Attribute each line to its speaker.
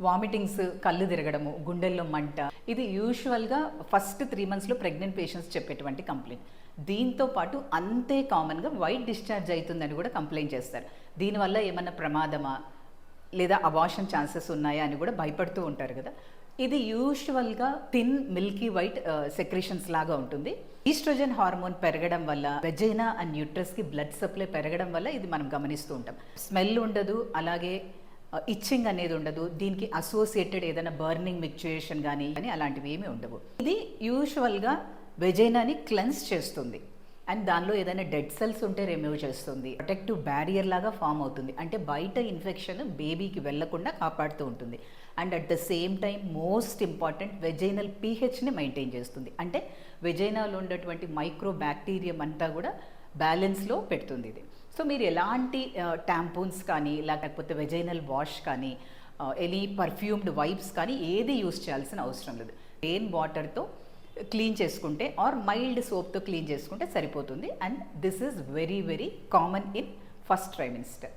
Speaker 1: Vomitings, కళ్ళు తిరగడము, గుండెల్లో మంట, ఇది యూజువల్గా ఫస్ట్ 3 monthsలో ప్రెగ్నెంట్ పేషెంట్స్ చెప్పేటువంటి కంప్లైంట్. దీంతో పాటు అంతే కామన్గా వైట్ డిశ్చార్జ్ అవుతుందని కూడా కంప్లైంట్ చేస్తారు. దీనివల్ల ఏమన్నా ప్రమాదమా లేదా అబార్షన్ ఛాన్సెస్ ఉన్నాయా అని కూడా భయపడుతూ ఉంటారు కదా. ఇది యూజువల్గా థిన్ మిల్కీ వైట్ సెక్రేషన్స్ లాగా ఉంటుంది. ఈస్ట్రోజన్ హార్మోన్ పెరగడం వల్ల వెజైనా అండ్ యూట్రస్కి బ్లడ్ సప్లై పెరగడం వల్ల ఇది మనం గమనిస్తూ ఉంటాం. స్మెల్ ఉండదు, అలాగే ఇచ్చింగ్ అనేది ఉండదు. దీనికి అసోసియేటెడ్ ఏదైనా బర్నింగ్ మిక్చుయేషన్ కానీ అలాంటివి ఏమీ ఉండవు. ఇది యూజువల్గా వెజైనాని క్లెన్స్ చేస్తుంది అండ్ దానిలో ఏదైనా డెడ్ సెల్స్ ఉంటే రిమూవ్ చేస్తుంది. ప్రొటెక్టివ్ బ్యారియర్ లాగా ఫామ్ అవుతుంది, అంటే బయట ఇన్ఫెక్షన్ బేబీకి వెళ్లకుండా కాపాడుతూ ఉంటుంది. And at the same time most important vaginal పీహెచ్ని మెయింటైన్ చేస్తుంది, అంటే వెజైనాలో ఉన్నటువంటి మైక్రో బ్యాక్టీరియం అంతా కూడా బ్యాలెన్స్లో పెడుతుంది ఇది. సో మీరు ఎలాంటి టాంపూన్స్ కానీ లేకపోతే వెజైనల్ వాష్ కానీ ఎనీ పర్ఫ్యూమ్డ్ వైప్స్ కానీ ఏది యూస్ చేయాల్సిన అవసరం లేదు. రెయిన్ వాటర్తో క్లీన్ చేసుకుంటే ఆర్ మైల్డ్ సోప్తో క్లీన్ చేసుకుంటే సరిపోతుంది. And this is very very common in first trimester.